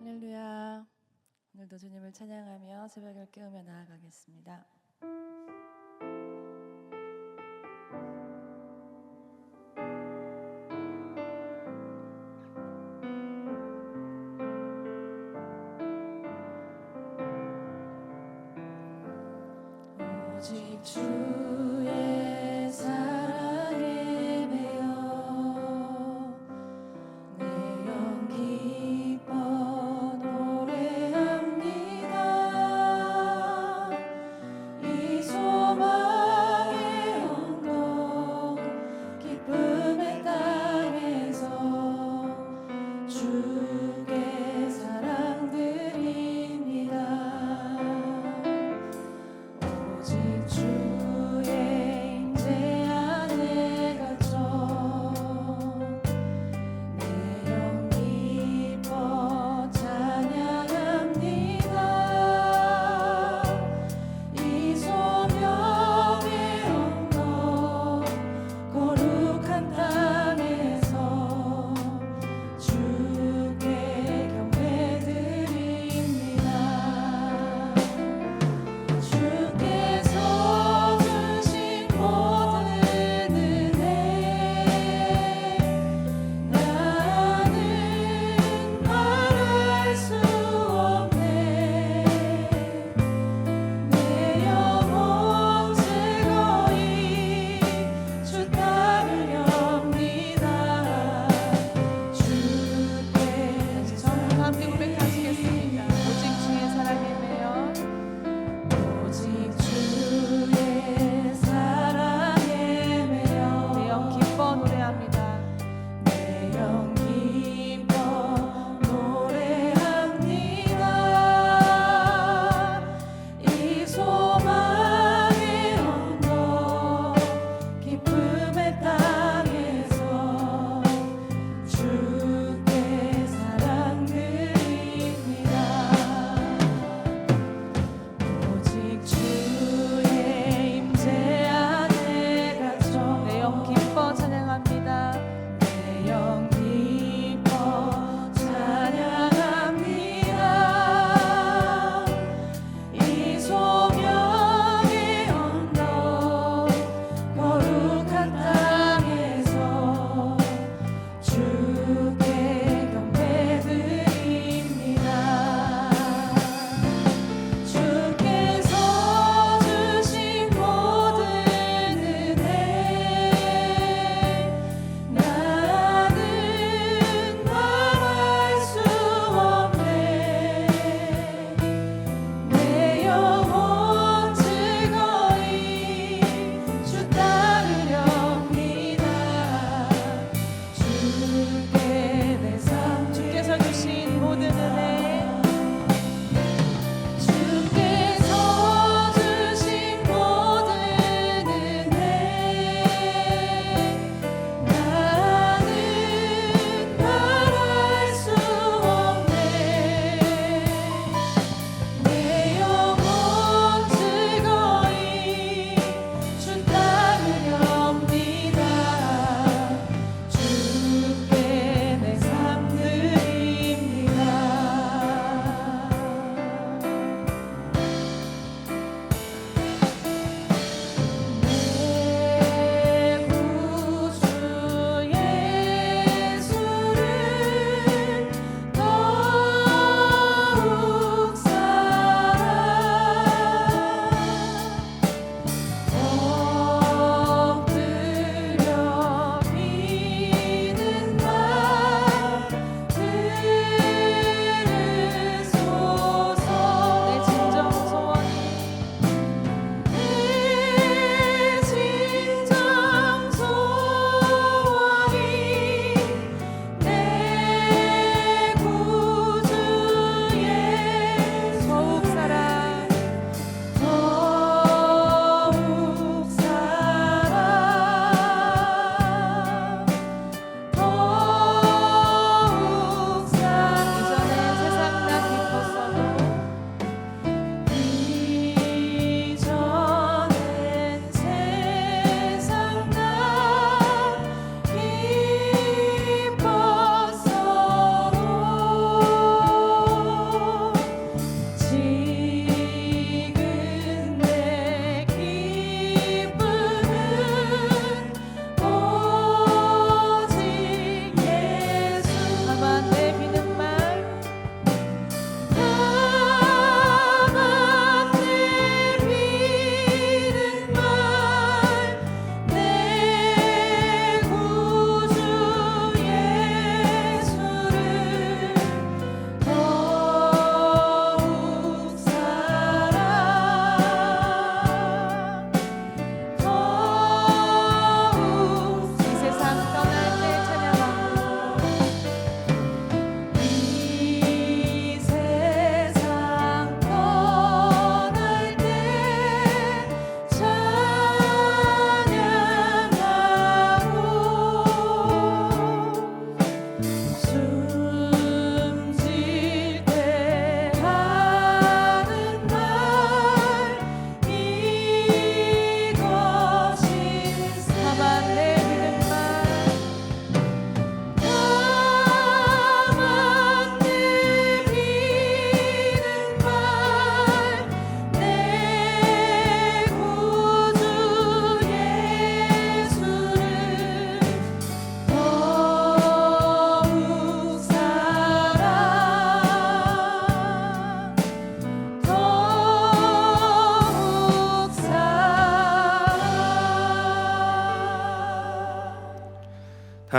할렐루야. 오늘도 주님을 찬양하며 새벽을 깨우며 나아가겠습니다. 오직 주의 사랑에 매여 내 영 기뻐 노래합니다. 이 소망의 언덕 기쁨의 땅에서 주께 사랑 드립니다. 오직 주의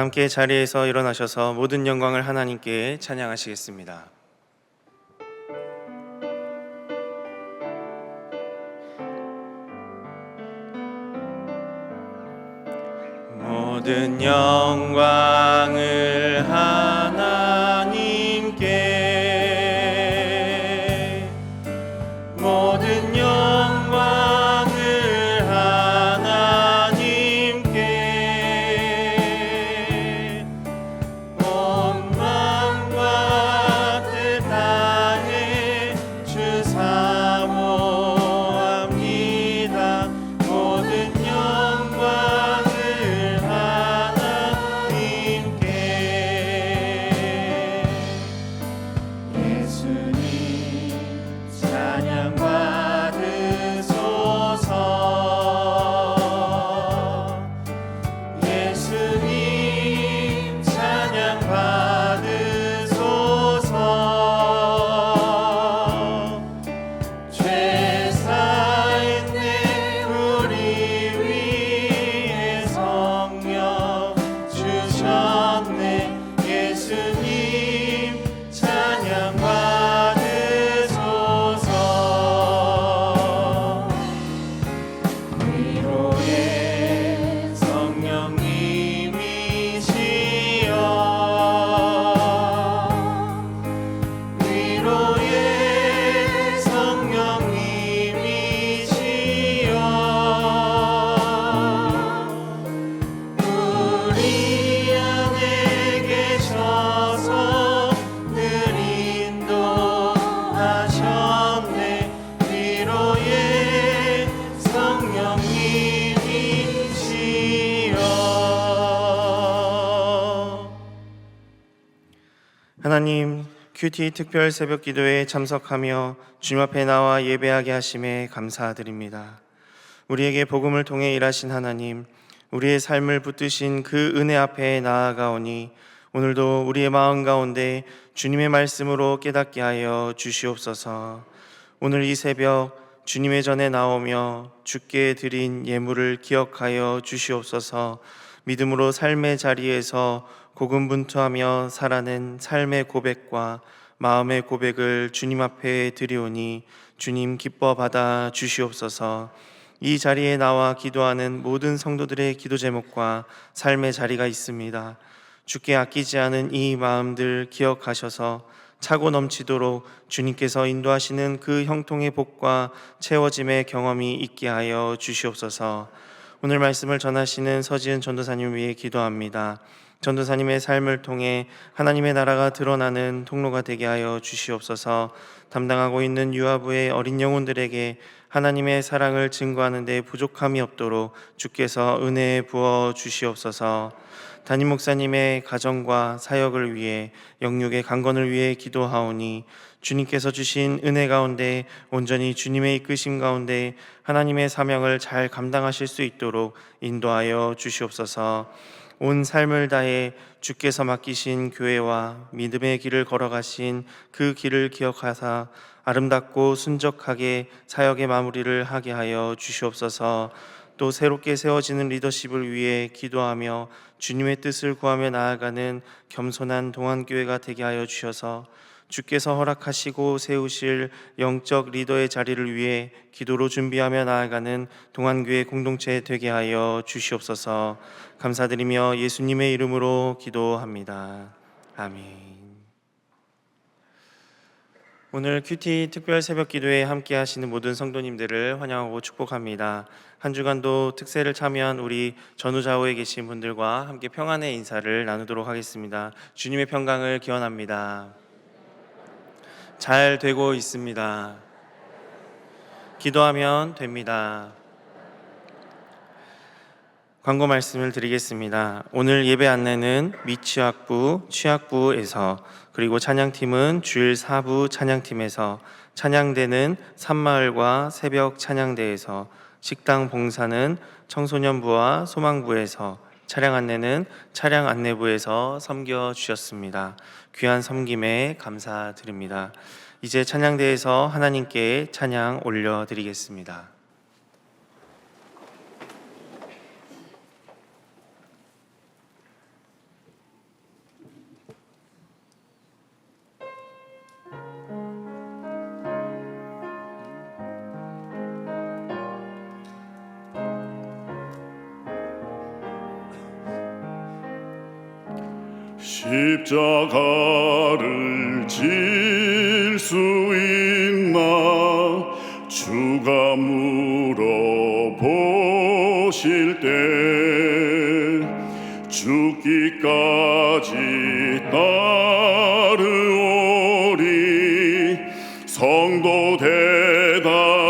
함께 자리에서 일어나셔서 모든 영광을 하나님께 찬양하시겠습니다. 모든 영광을 하나님께, 모든 영광을 하나님께, 온 마음과 뜻 다해 주 사모합니다. 모든 영광을 예수님 찬양 받으소서. 예수님 찬양 받으소서. 죄 사했네 우리 위에 성령 주셨네. 예수님 찬양 받으소서. 위로의 성령님이시여, 위로의 성령님이시여, 우리 안에 계셔서 늘 인도하셨네. 위로의 성령님이시여. 하나님, 큐티 특별 새벽 기도에 참석하며 주님 앞에 나와 예배하게 하심에 감사드립니다. 우리에게 복음을 통해 일하신 하나님, 우리의 삶을 붙드신 그 은혜 앞에 나아가오니 오늘도 우리의 마음 가운데 주님의 말씀으로 깨닫게 하여 주시옵소서. 오늘 이 새벽 주님의 전에 나오며 주께 드린 예물을 기억하여 주시옵소서. 믿음으로 삶의 자리에서 고군분투하며 살아낸 삶의 고백과 마음의 고백을 주님 앞에 드리오니 주님 기뻐 받아 주시옵소서. 이 자리에 나와 기도하는 모든 성도들의 기도 제목과 삶의 자리가 있습니다. 주께 아끼지 않은 이 마음들 기억하셔서 차고 넘치도록 주님께서 인도하시는 그 형통의 복과 채워짐의 경험이 있게 하여 주시옵소서. 오늘 말씀을 전하시는 서지은 전도사님 위해 기도합니다. 전도사님의 삶을 통해 하나님의 나라가 드러나는 통로가 되게 하여 주시옵소서. 담당하고 있는 유아부의 어린 영혼들에게 하나님의 사랑을 증거하는 데 부족함이 없도록 주께서 은혜 부어 주시옵소서. 담임 목사님의 가정과 사역을 위해 영육의 강건을 위해 기도하오니 주님께서 주신 은혜 가운데 온전히 주님의 이끄심 가운데 하나님의 사명을 잘 감당하실 수 있도록 인도하여 주시옵소서. 온 삶을 다해 주께서 맡기신 교회와 믿음의 길을 걸어가신 그 길을 기억하사 아름답고 순적하게 사역의 마무리를 하게 하여 주시옵소서. 또 새롭게 세워지는 리더십을 위해 기도하며 주님의 뜻을 구하며 나아가는 겸손한 동안교회가 되게 하여 주셔서 주께서 허락하시고 세우실 영적 리더의 자리를 위해 기도로 준비하며 나아가는 동안교회 공동체 되게 하여 주시옵소서. 감사드리며 예수님의 이름으로 기도합니다. 아멘. 오늘 큐티 특별 새벽 기도에 함께 하시는 모든 성도님들을 환영하고 축복합니다. 한 주간도 특세를 참여한 우리 전후좌우에 계신 분들과 함께 평안의 인사를 나누도록 하겠습니다. 주님의 평강을 기원합니다. 잘 되고 있습니다. 기도하면 됩니다. 광고 말씀을 드리겠습니다. 오늘 예배 안내는 미취학부, 취학부에서, 그리고 찬양팀은 주일 4부 찬양팀에서, 찬양대는 산마을과 새벽 찬양대에서, 식당 봉사는 청소년부와 소망부에서, 차량 안내는 차량 안내부에서 섬겨주셨습니다. 귀한 섬김에 감사드립니다. 이제 찬양대에서 하나님께 찬양 올려드리겠습니다. 십자가를 질 수 있나 주가 물어보실 때 죽기까지 따르오리 성도 대답하였다.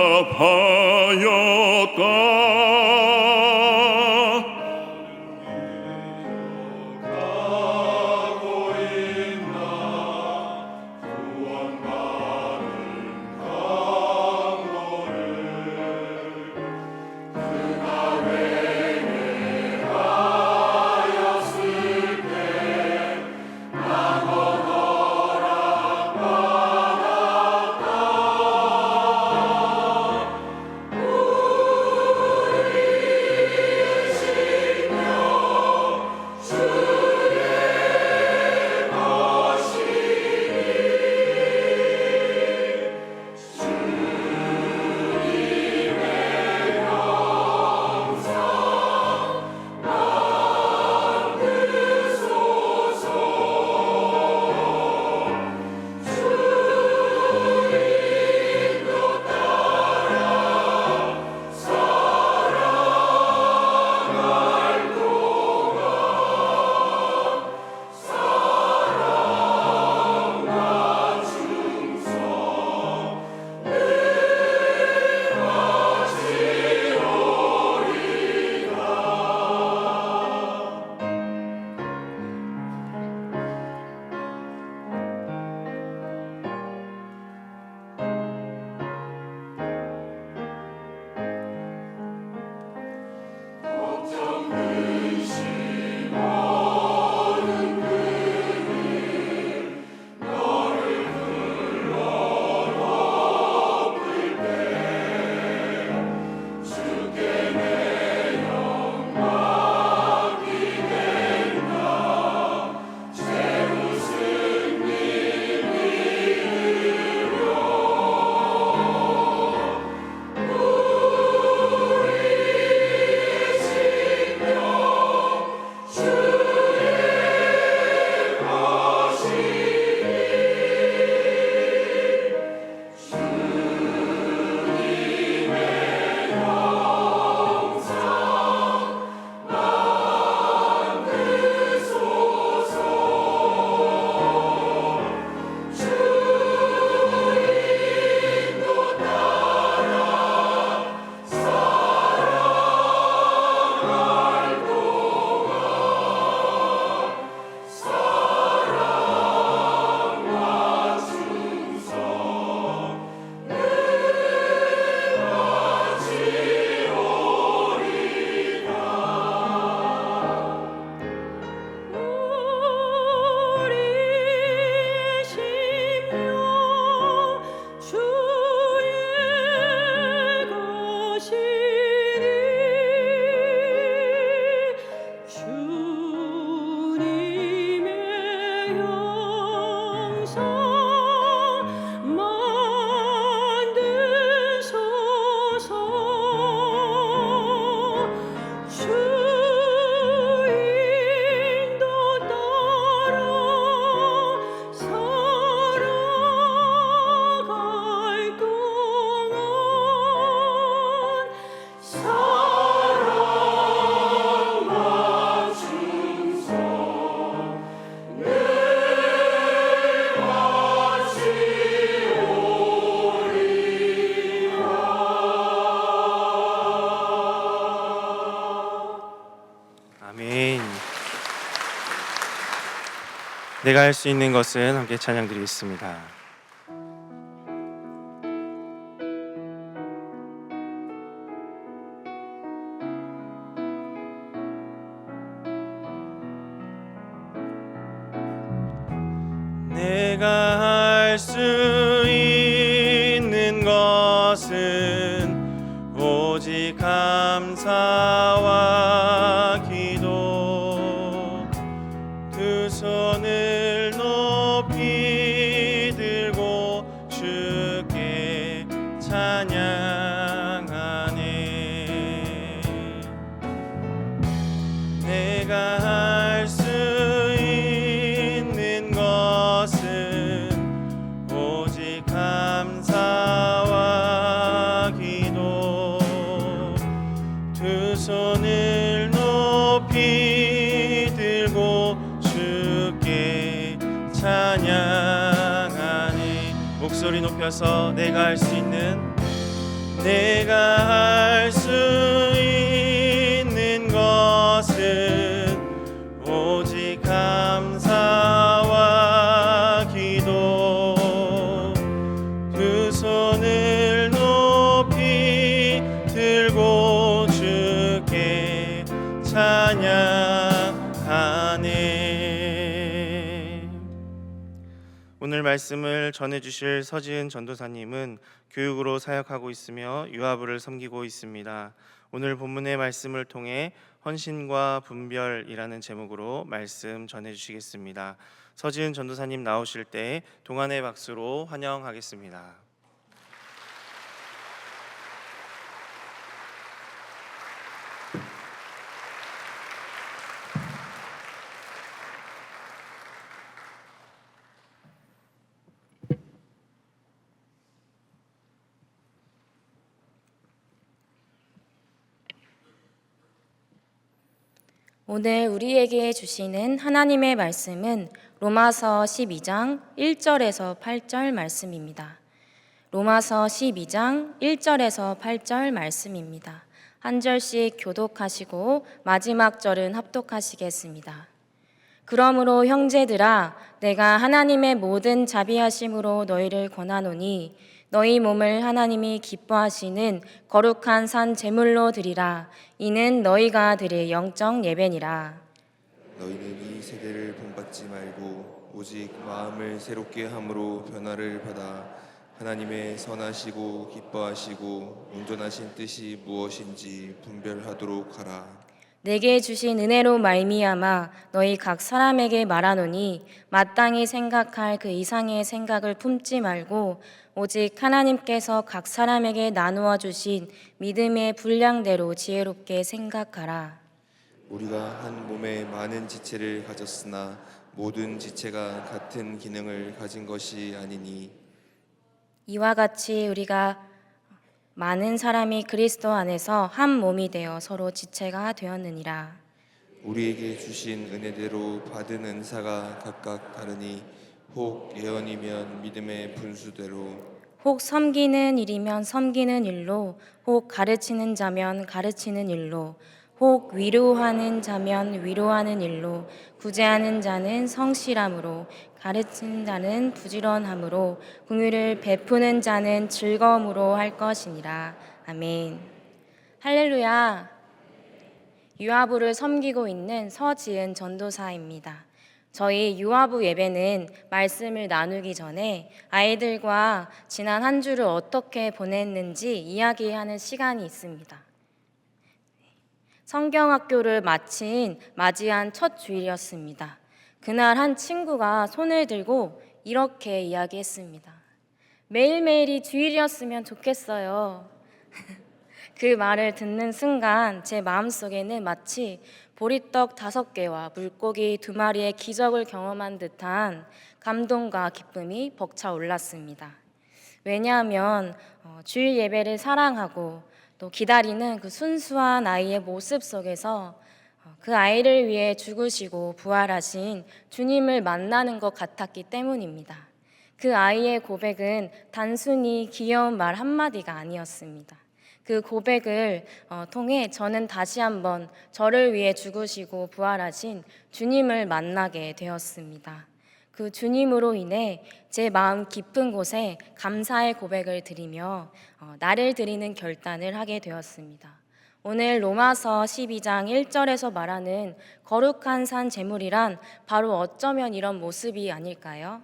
내가 할 수 있는 것은 함께 찬양 드리겠습니다. 내가 할 수 있는 것은 오직 감사와 기도 두 손을 높이 들고 주께 찬양하네. 내가 할 수 있는 목소리 높여서 내가 할 수 있는 것은 오직 감사와 기도. 두 손을 높이 들고 주께 찬양하네. 오늘 말씀을 전해주실 서지은 전도사님은 교육으로 사역하고 있으며 유아부를 섬기고 있습니다. 오늘 본문의 말씀을 통해 헌신과 분별이라는 제목으로 말씀 전해주시겠습니다. 서지은 전도사님 나오실 때 동안의 박수로 환영하겠습니다. 오늘 우리에게 주시는 하나님의 말씀은 로마서 12장 1절에서 8절 말씀입니다. 로마서 12장 1절에서 8절 말씀입니다. 한 절씩 교독하시고 마지막 절은 합독하시겠습니다. 그러므로 형제들아, 내가 하나님의 모든 자비하심으로 너희를 권하노니 너희 몸을 하나님이 기뻐하시는 거룩한 산 제물로 드리라. 이는 너희가 드릴 영적 예배니라. 너희는 이 세대를 본받지 말고 오직 마음을 새롭게 함으로 변화를 받아 하나님의 선하시고 기뻐하시고 온전하신 뜻이 무엇인지 분별하도록 하라. 내게 주신 은혜로 말미암아 너희 각 사람에게 말하노니 마땅히 생각할 그 이상의 생각을 품지 말고 오직 하나님께서 각 사람에게 나누어 주신 믿음의 분량대로 지혜롭게 생각하라. 우리가 한 몸에 많은 지체를 가졌으나 모든 지체가 같은 기능을 가진 것이 아니니 이와 같이 우리가 많은 사람이 그리스도 안에서 한 몸이 되어 서로 지체가 되었느니라. 우리에게 주신 은혜대로 받은 은사가 각각 다르니 혹 예언이면 믿음의 분수대로, 혹 섬기는 일이면 섬기는 일로, 혹 가르치는 자면 가르치는 일로, 혹 위로하는 자면 위로하는 일로, 구제하는 자는 성실함으로, 가르치는 자는 부지런함으로, 긍휼을 베푸는 자는 즐거움으로 할 것이니라. 아멘. 할렐루야. 유아부를 섬기고 있는 서지은 전도사입니다. 저희 유아부 예배는 말씀을 나누기 전에 아이들과 지난 한 주를 어떻게 보냈는지 이야기하는 시간이 있습니다. 성경학교를 맞이한 첫 주일이었습니다. 그날 한 친구가 손을 들고 이렇게 이야기했습니다. 매일매일이 주일이었으면 좋겠어요. 그 말을 듣는 순간 제 마음속에는 마치 보리떡 5개와 물고기 2마리의 기적을 경험한 듯한 감동과 기쁨이 벅차 올랐습니다. 왜냐하면 주일 예배를 사랑하고 또 기다리는 그 순수한 아이의 모습 속에서 그 아이를 위해 죽으시고 부활하신 주님을 만나는 것 같았기 때문입니다. 그 아이의 고백은 단순히 귀여운 말 한마디가 아니었습니다. 그 고백을 통해 저는 다시 한번 저를 위해 죽으시고 부활하신 주님을 만나게 되었습니다. 그 주님으로 인해 제 마음 깊은 곳에 감사의 고백을 드리며 나를 드리는 결단을 하게 되었습니다. 오늘 로마서 12장 1절에서 말하는 거룩한 산 제물이란 바로 어쩌면 이런 모습이 아닐까요?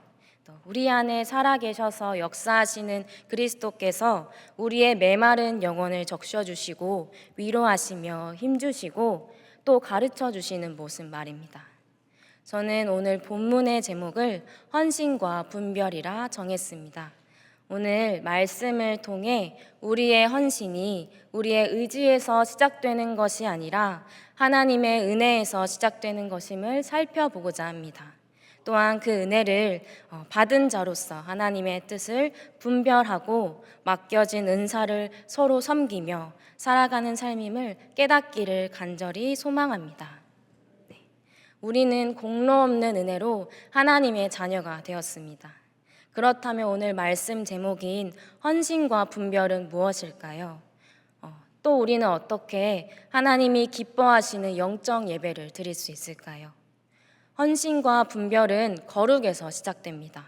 우리 안에 살아계셔서 역사하시는 그리스도께서 우리의 메마른 영혼을 적셔주시고 위로하시며 힘주시고 또 가르쳐주시는 모습 말입니다. 저는 오늘 본문의 제목을 헌신과 분별이라 정했습니다. 오늘 말씀을 통해 우리의 헌신이 우리의 의지에서 시작되는 것이 아니라 하나님의 은혜에서 시작되는 것임을 살펴보고자 합니다. 또한 그 은혜를 받은 자로서 하나님의 뜻을 분별하고 맡겨진 은사를 서로 섬기며 살아가는 삶임을 깨닫기를 간절히 소망합니다. 우리는 공로 없는 은혜로 하나님의 자녀가 되었습니다. 그렇다면 오늘 말씀 제목인 헌신과 분별은 무엇일까요? 또 우리는 어떻게 하나님이 기뻐하시는 영적 예배를 드릴 수 있을까요? 헌신과 분별은 거룩에서 시작됩니다.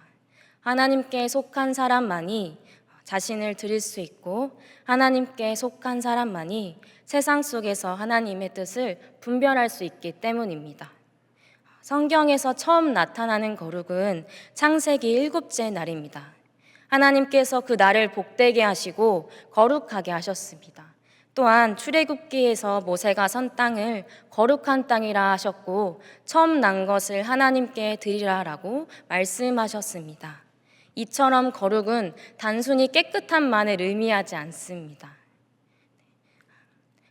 하나님께 속한 사람만이 자신을 드릴 수 있고 하나님께 속한 사람만이 세상 속에서 하나님의 뜻을 분별할 수 있기 때문입니다. 성경에서 처음 나타나는 거룩은 창세기 7째 날입니다. 하나님께서 그 날을 복되게 하시고 거룩하게 하셨습니다. 또한 출애굽기에서 모세가 선 땅을 거룩한 땅이라 하셨고 처음 난 것을 하나님께 드리라라고 말씀하셨습니다. 이처럼 거룩은 단순히 깨끗함만을 의미하지 않습니다.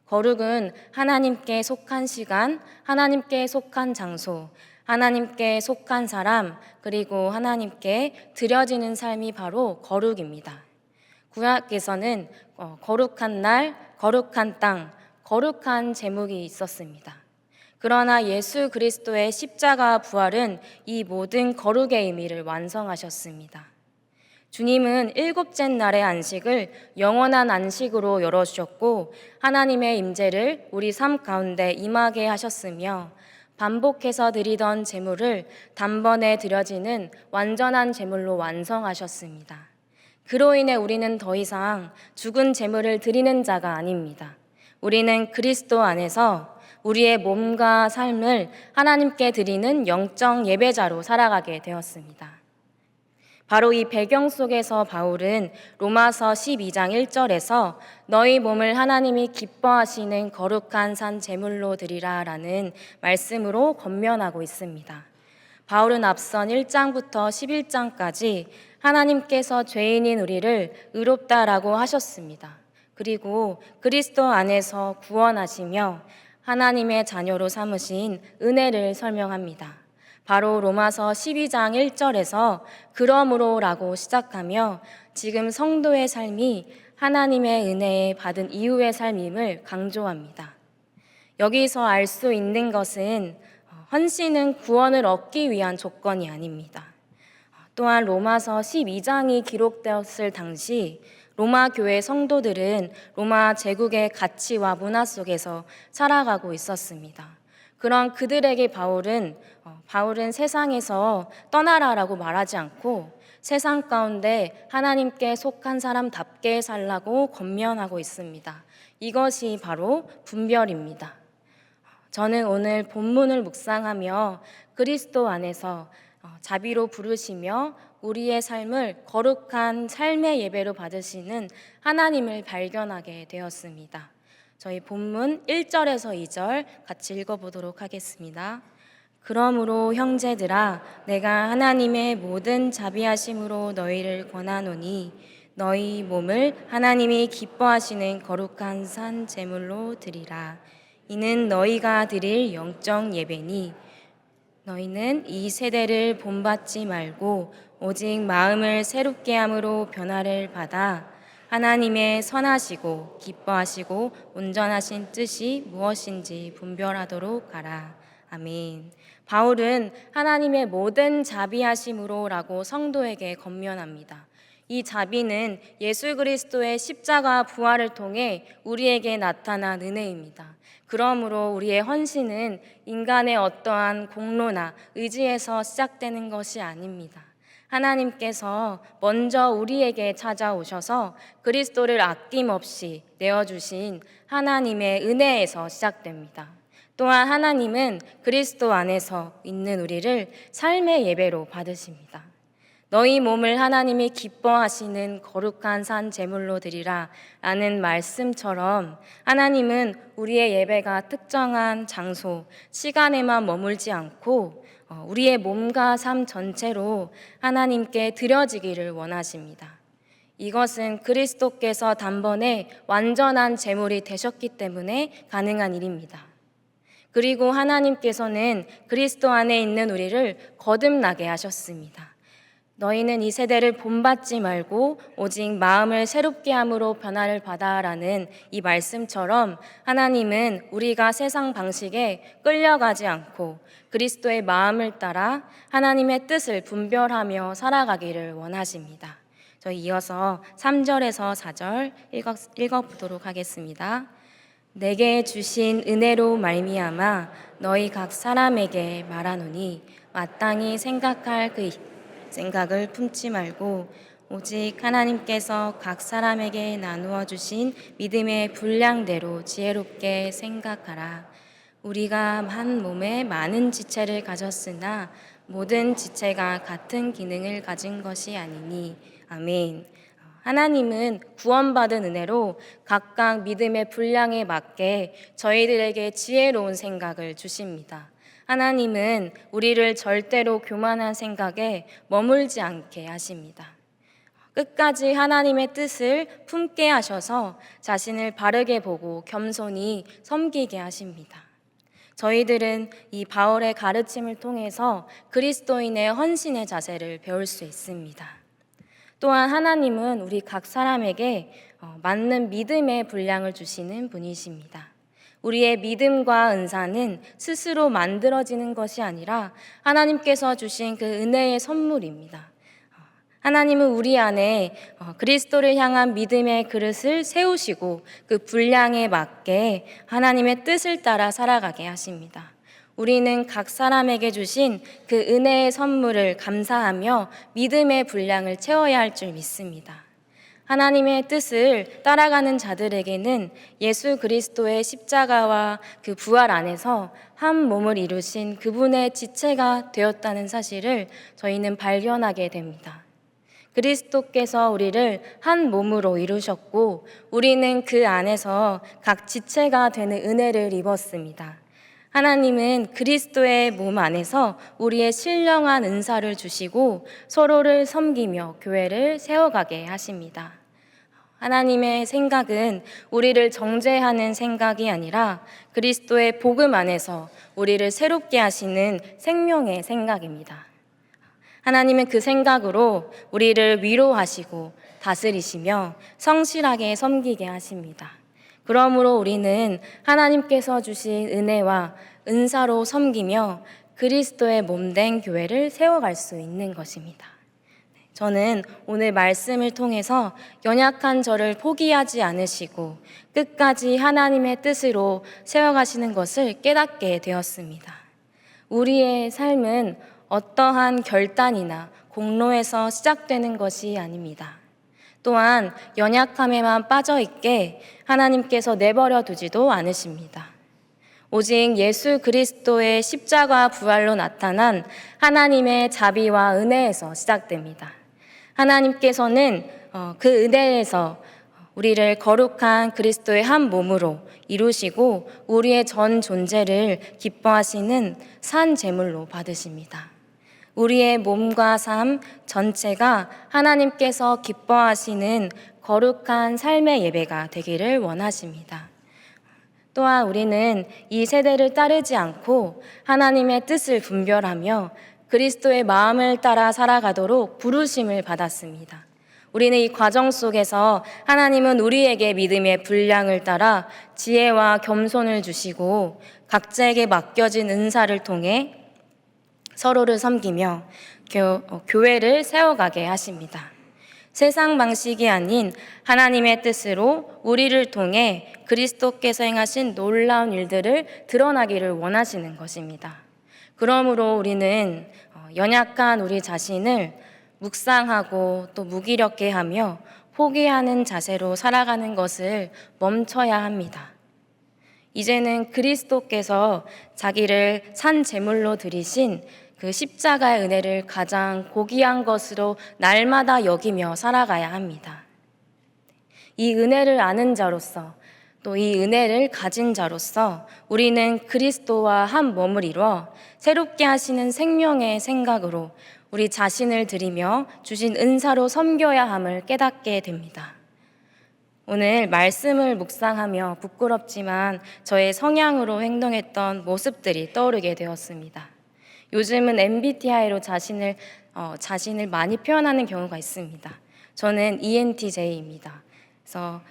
거룩은 하나님께 속한 시간, 하나님께 속한 장소, 하나님께 속한 사람, 그리고 하나님께 드려지는 삶이 바로 거룩입니다. 구약에서는 거룩한 날, 거룩한 땅, 거룩한 제목이 있었습니다. 그러나 예수 그리스도의 십자가 부활은 이 모든 거룩의 의미를 완성하셨습니다. 주님은 7째 날의 안식을 영원한 안식으로 열어주셨고 하나님의 임재를 우리 삶 가운데 임하게 하셨으며 반복해서 드리던 제물을 단번에 드려지는 완전한 제물로 완성하셨습니다. 그로 인해 우리는 더 이상 죽은 제물을 드리는 자가 아닙니다. 우리는 그리스도 안에서 우리의 몸과 삶을 하나님께 드리는 영적 예배자로 살아가게 되었습니다. 바로 이 배경 속에서 바울은 로마서 12장 1절에서 너희 몸을 하나님이 기뻐하시는 거룩한 산 제물로 드리라 라는 말씀으로 권면하고 있습니다. 바울은 앞선 1장부터 11장까지 하나님께서 죄인인 우리를 의롭다라고 하셨습니다. 그리고 그리스도 안에서 구원하시며 하나님의 자녀로 삼으신 은혜를 설명합니다. 바로 로마서 12장 1절에서 그러므로라고 시작하며 지금 성도의 삶이 하나님의 은혜에 받은 이후의 삶임을 강조합니다. 여기서 알 수 있는 것은 헌신은 구원을 얻기 위한 조건이 아닙니다. 또한 로마서 12장이 기록되었을 당시 로마 교회 성도들은 로마 제국의 가치와 문화 속에서 살아가고 있었습니다. 그런 그들에게 바울은 세상에서 떠나라라고 말하지 않고 세상 가운데 하나님께 속한 사람답게 살라고 권면하고 있습니다. 이것이 바로 분별입니다. 저는 오늘 본문을 묵상하며 그리스도 안에서 자비로 부르시며 우리의 삶을 거룩한 삶의 예배로 받으시는 하나님을 발견하게 되었습니다. 저희 본문 1절에서 2절 같이 읽어보도록 하겠습니다. 그러므로 형제들아 내가 하나님의 모든 자비하심으로 너희를 권하노니 너희 몸을 하나님이 기뻐하시는 거룩한 산 제물로 드리라. 이는 너희가 드릴 영적 예배니 너희는 이 세대를 본받지 말고 오직 마음을 새롭게 함으로 변화를 받아 하나님의 선하시고 기뻐하시고 온전하신 뜻이 무엇인지 분별하도록 하라. 아멘. 바울은 하나님의 모든 자비하심으로라고 성도에게 권면합니다. 이 자비는 예수 그리스도의 십자가 부활을 통해 우리에게 나타난 은혜입니다. 그러므로 우리의 헌신은 인간의 어떠한 공로나 의지에서 시작되는 것이 아닙니다. 하나님께서 먼저 우리에게 찾아오셔서 그리스도를 아낌없이 내어주신 하나님의 은혜에서 시작됩니다. 또한 하나님은 그리스도 안에서 있는 우리를 삶의 예배로 받으십니다. 너희 몸을 하나님이 기뻐하시는 거룩한 산 제물로 드리라 라는 말씀처럼 하나님은 우리의 예배가 특정한 장소, 시간에만 머물지 않고 우리의 몸과 삶 전체로 하나님께 드려지기를 원하십니다. 이것은 그리스도께서 단번에 완전한 제물이 되셨기 때문에 가능한 일입니다. 그리고 하나님께서는 그리스도 안에 있는 우리를 거듭나게 하셨습니다. 너희는 이 세대를 본받지 말고 오직 마음을 새롭게 함으로 변화를 받아라는 이 말씀처럼 하나님은 우리가 세상 방식에 끌려가지 않고 그리스도의 마음을 따라 하나님의 뜻을 분별하며 살아가기를 원하십니다. 저희 이어서 3절에서 4절 읽어보도록 하겠습니다. 내게 주신 은혜로 말미암아 너희 각 사람에게 말하노니 마땅히 생각할 그 생각을 품지 말고 오직 하나님께서 각 사람에게 나누어 주신 믿음의 분량대로 지혜롭게 생각하라. 우리가 한 몸에 많은 지체를 가졌으나 모든 지체가 같은 기능을 가진 것이 아니니. 아멘. 하나님은 구원받은 은혜로 각각 믿음의 분량에 맞게 저희들에게 지혜로운 생각을 주십니다. 하나님은 우리를 절대로 교만한 생각에 머물지 않게 하십니다. 끝까지 하나님의 뜻을 품게 하셔서 자신을 바르게 보고 겸손히 섬기게 하십니다. 저희들은 이 바울의 가르침을 통해서 그리스도인의 헌신의 자세를 배울 수 있습니다. 또한 하나님은 우리 각 사람에게 맞는 믿음의 분량을 주시는 분이십니다. 우리의 믿음과 은사는 스스로 만들어지는 것이 아니라 하나님께서 주신 그 은혜의 선물입니다. 하나님은 우리 안에 그리스도를 향한 믿음의 그릇을 세우시고 그 분량에 맞게 하나님의 뜻을 따라 살아가게 하십니다. 우리는 각 사람에게 주신 그 은혜의 선물을 감사하며 믿음의 분량을 채워야 할 줄 믿습니다. 하나님의 뜻을 따라가는 자들에게는 예수 그리스도의 십자가와 그 부활 안에서 한 몸을 이루신 그분의 지체가 되었다는 사실을 저희는 발견하게 됩니다. 그리스도께서 우리를 한 몸으로 이루셨고 우리는 그 안에서 각 지체가 되는 은혜를 입었습니다. 하나님은 그리스도의 몸 안에서 우리의 신령한 은사를 주시고 서로를 섬기며 교회를 세워가게 하십니다. 하나님의 생각은 우리를 정죄하는 생각이 아니라 그리스도의 복음 안에서 우리를 새롭게 하시는 생명의 생각입니다. 하나님은 그 생각으로 우리를 위로하시고 다스리시며 성실하게 섬기게 하십니다. 그러므로 우리는 하나님께서 주신 은혜와 은사로 섬기며 그리스도의 몸된 교회를 세워갈 수 있는 것입니다. 저는 오늘 말씀을 통해서 연약한 저를 포기하지 않으시고 끝까지 하나님의 뜻으로 세워가시는 것을 깨닫게 되었습니다. 우리의 삶은 어떠한 결단이나 공로에서 시작되는 것이 아닙니다. 또한 연약함에만 빠져있게 하나님께서 내버려 두지도 않으십니다. 오직 예수 그리스도의 십자가 부활로 나타난 하나님의 자비와 은혜에서 시작됩니다. 하나님께서는 그 은혜에서 우리를 거룩한 그리스도의 한 몸으로 이루시고 우리의 전 존재를 기뻐하시는 산 제물로 받으십니다. 우리의 몸과 삶 전체가 하나님께서 기뻐하시는 거룩한 삶의 예배가 되기를 원하십니다. 또한 우리는 이 세대를 따르지 않고 하나님의 뜻을 분별하며 그리스도의 마음을 따라 살아가도록 부르심을 받았습니다. 우리는 이 과정 속에서 하나님은 우리에게 믿음의 분량을 따라 지혜와 겸손을 주시고 각자에게 맡겨진 은사를 통해 서로를 섬기며 교회를 세워가게 하십니다. 세상 방식이 아닌 하나님의 뜻으로 우리를 통해 그리스도께서 행하신 놀라운 일들을 드러나기를 원하시는 것입니다. 그러므로 우리는 연약한 우리 자신을 묵상하고 또 무기력해 하며 포기하는 자세로 살아가는 것을 멈춰야 합니다. 이제는 그리스도께서 자기를 산 제물로 드리신 그 십자가의 은혜를 가장 고귀한 것으로 날마다 여기며 살아가야 합니다. 이 은혜를 아는 자로서 또 이 은혜를 가진 자로서 우리는 그리스도와 한 몸을 이루어 새롭게 하시는 생명의 생각으로 우리 자신을 드리며 주신 은사로 섬겨야 함을 깨닫게 됩니다. 오늘 말씀을 묵상하며 부끄럽지만 저의 성향으로 행동했던 모습들이 떠오르게 되었습니다. 요즘은 MBTI로 자신을 자신을 많이 표현하는 경우가 있습니다. 저는 ENTJ입니다. 그래서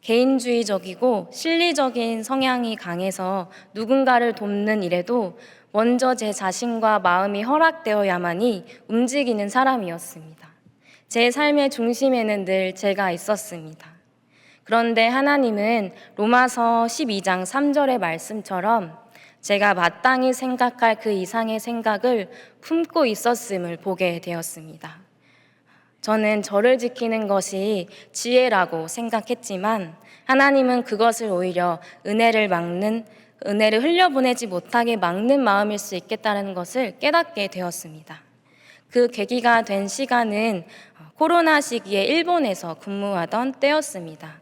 개인주의적이고 실리적인 성향이 강해서 누군가를 돕는 일에도 먼저 제 자신과 마음이 허락되어야만이 움직이는 사람이었습니다. 제 삶의 중심에는 늘 제가 있었습니다. 그런데 하나님은 로마서 12장 3절의 말씀처럼 제가 마땅히 생각할 그 이상의 생각을 품고 있었음을 보게 되었습니다. 저는 저를 지키는 것이 지혜라고 생각했지만 하나님은 그것을 오히려 은혜를 흘려보내지 못하게 막는 마음일 수 있겠다는 것을 깨닫게 되었습니다. 그 계기가 된 시간은 코로나 시기에 일본에서 근무하던 때였습니다.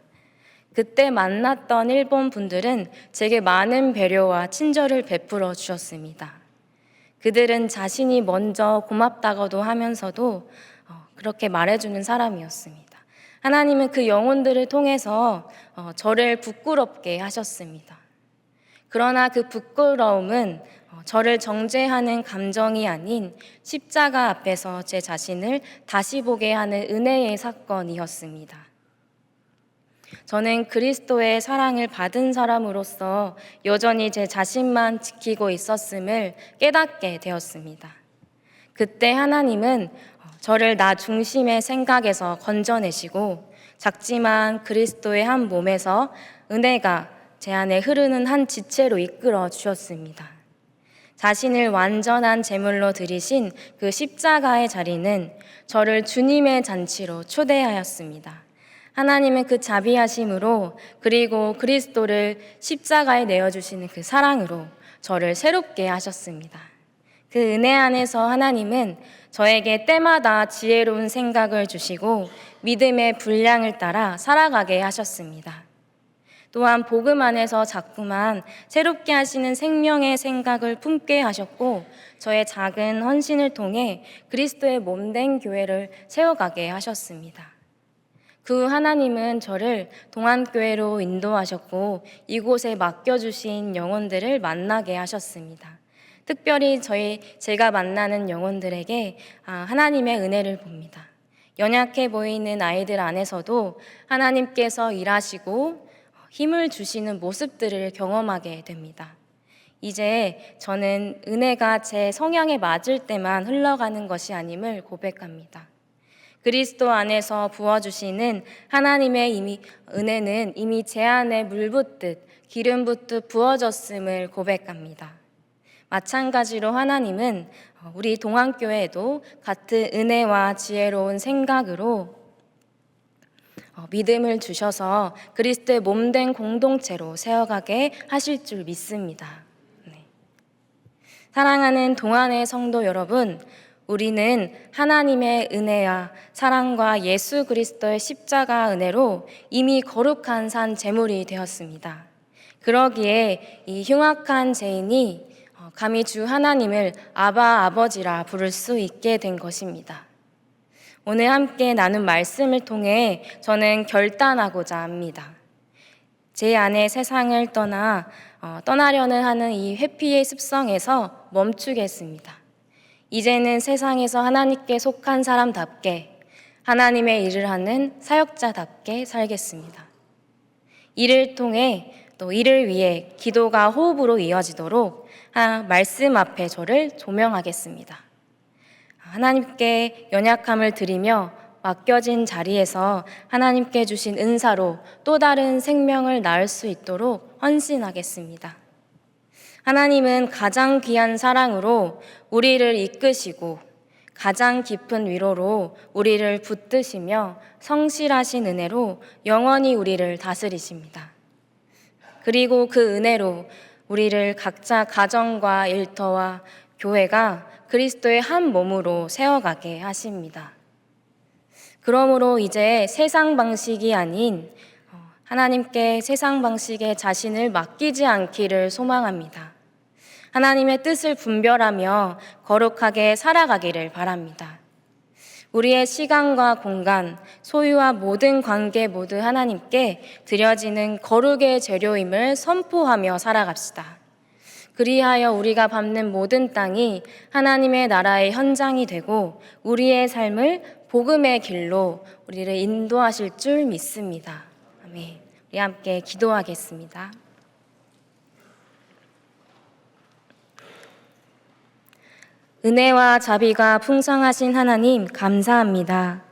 그때 만났던 일본 분들은 제게 많은 배려와 친절을 베풀어 주셨습니다. 그들은 자신이 먼저 고맙다고도 하면서도 그렇게 말해주는 사람이었습니다. 하나님은 그 영혼들을 통해서 저를 부끄럽게 하셨습니다. 그러나 그 부끄러움은 저를 정죄하는 감정이 아닌 십자가 앞에서 제 자신을 다시 보게 하는 은혜의 사건이었습니다. 저는 그리스도의 사랑을 받은 사람으로서 여전히 제 자신만 지키고 있었음을 깨닫게 되었습니다. 그때 하나님은 저를 나 중심의 생각에서 건져내시고 작지만 그리스도의 한 몸에서 은혜가 제 안에 흐르는 한 지체로 이끌어 주셨습니다. 자신을 완전한 제물로 드리신 그 십자가의 자리는 저를 주님의 잔치로 초대하였습니다. 하나님은 그 자비하심으로 그리고 그리스도를 십자가에 내어주시는 그 사랑으로 저를 새롭게 하셨습니다. 그 은혜 안에서 하나님은 저에게 때마다 지혜로운 생각을 주시고 믿음의 분량을 따라 살아가게 하셨습니다. 또한 복음 안에서 자꾸만 새롭게 하시는 생명의 생각을 품게 하셨고 저의 작은 헌신을 통해 그리스도의 몸된 교회를 세워가게 하셨습니다. 그 하나님은 저를 동안교회로 인도하셨고 이곳에 맡겨주신 영혼들을 만나게 하셨습니다. 특별히 제가 만나는 영혼들에게 하나님의 은혜를 봅니다. 연약해 보이는 아이들 안에서도 하나님께서 일하시고 힘을 주시는 모습들을 경험하게 됩니다. 이제 저는 은혜가 제 성향에 맞을 때만 흘러가는 것이 아님을 고백합니다. 그리스도 안에서 부어주시는 하나님의 은혜는 이미 제 안에 물 붓듯 기름 붓듯 부어졌음을 고백합니다. 마찬가지로 하나님은 우리 동안교회에도 같은 은혜와 지혜로운 생각으로 믿음을 주셔서 그리스도의 몸된 공동체로 세워가게 하실 줄 믿습니다. 네. 사랑하는 동안의 성도 여러분, 우리는 하나님의 은혜와 사랑과 예수 그리스도의 십자가 은혜로 이미 거룩한 산 제물이 되었습니다. 그러기에 이 흉악한 죄인이 감히 주 하나님을 아바 아버지라 부를 수 있게 된 것입니다. 오늘 함께 나눈 말씀을 통해 저는 결단하고자 합니다. 제 안에 세상을 떠나려는 하는 이 회피의 습성에서 멈추겠습니다. 이제는 세상에서 하나님께 속한 사람답게 하나님의 일을 하는 사역자답게 살겠습니다. 이를 통해 또 이를 위해 기도가 호흡으로 이어지도록 말씀 앞에 저를 조명하겠습니다. 하나님께 연약함을 드리며 맡겨진 자리에서 하나님께 주신 은사로 또 다른 생명을 낳을 수 있도록 헌신하겠습니다. 하나님은 가장 귀한 사랑으로 우리를 이끄시고 가장 깊은 위로로 우리를 붙드시며 성실하신 은혜로 영원히 우리를 다스리십니다. 그리고 그 은혜로 우리를 각자 가정과 일터와 교회가 그리스도의 한 몸으로 세워가게 하십니다. 그러므로 이제 세상 방식이 아닌 하나님께 세상 방식에 자신을 맡기지 않기를 소망합니다. 하나님의 뜻을 분별하며 거룩하게 살아가기를 바랍니다. 우리의 시간과 공간, 소유와 모든 관계 모두 하나님께 드려지는 거룩의 재료임을 선포하며 살아갑시다. 그리하여 우리가 밟는 모든 땅이 하나님의 나라의 현장이 되고 우리의 삶을 복음의 길로 우리를 인도하실 줄 믿습니다. 아멘. 우리 함께 기도하겠습니다. 은혜와 자비가 풍성하신 하나님 감사합니다.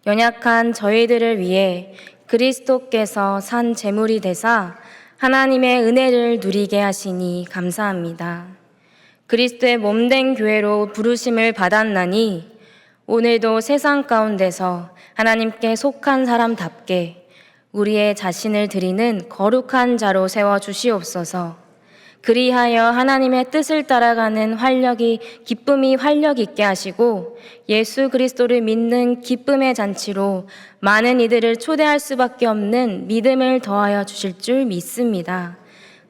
연약한 저희들을 위해 그리스도께서 산 제물이 되사 하나님의 은혜를 누리게 하시니 감사합니다. 그리스도의 몸된 교회로 부르심을 받았나니 오늘도 세상 가운데서 하나님께 속한 사람답게 우리의 자신을 드리는 거룩한 자로 세워주시옵소서. 그리하여 하나님의 뜻을 따라가는 기쁨이 활력 있게 하시고 예수 그리스도를 믿는 기쁨의 잔치로 많은 이들을 초대할 수밖에 없는 믿음을 더하여 주실 줄 믿습니다.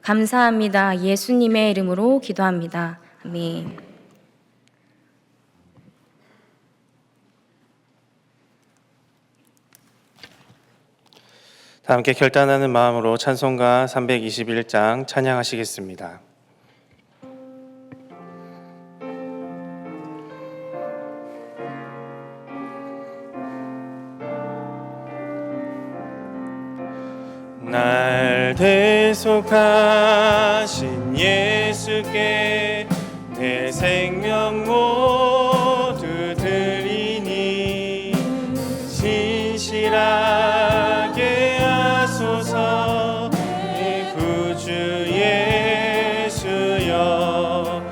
감사합니다. 예수님의 이름으로 기도합니다. 아멘. 다 함께 결단하는 마음으로 찬송가 321장 찬양하시겠습니다. 날 대속하신 예수께 내 생명 모두 드리니 진실하게 하소서. 내 구주 예수여,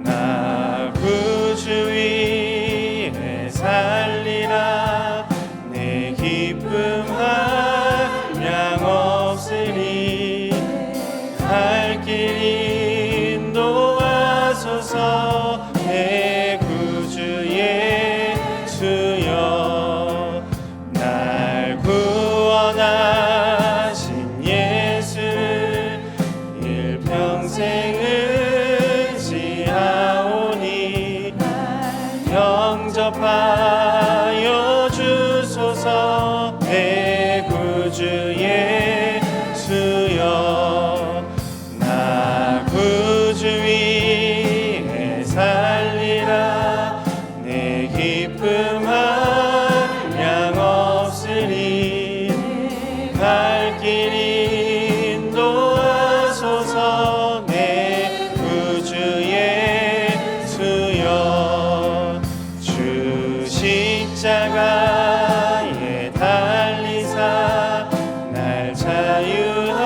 나 구주 위에 살리라. 내 기쁨 한량 없으리. 갈 길 인도하소서. 내 구주 예수여, 날 구원하신 예수 일평생 의지하오니 영접하여 주소서. 내 구주 예수여, 나 구주 위에 살리라. 내 기쁨 한량 없으리. 갈 길 인도하소서. 내 구주 예수여, 주 십자가에 달리사 날 자유하게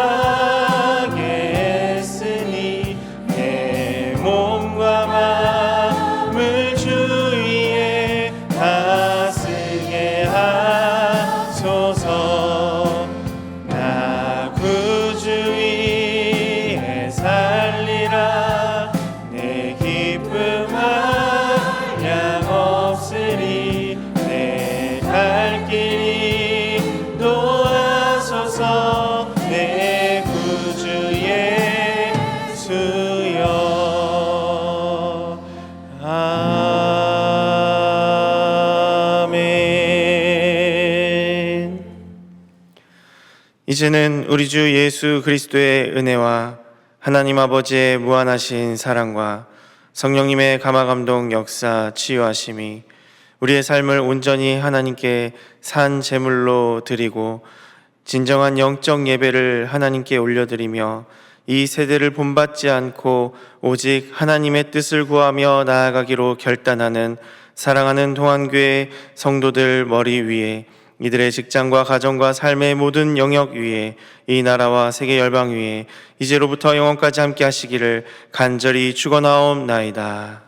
했으니 내 몸과 마음을 주 위에 다스게 하소서. 나 구주 위에 살리라. 내 기쁨 한량 없으리. 내 갈 길 인도하소서. 내 구주 예수여. 아멘. 이제는 우리 주 예수 그리스도의 은혜와 하나님 아버지의 무한하신 사랑과 성령님의 감화감동 역사 치유하심이 우리의 삶을 온전히 하나님께 산 제물로 드리고 진정한 영적 예배를 하나님께 올려드리며 이 세대를 본받지 않고 오직 하나님의 뜻을 구하며 나아가기로 결단하는 사랑하는 동안교회 성도들 머리 위에, 이들의 직장과 가정과 삶의 모든 영역 위에, 이 나라와 세계 열방 위에 이제로부터 영원까지 함께 하시기를 간절히 축원하옵나이다.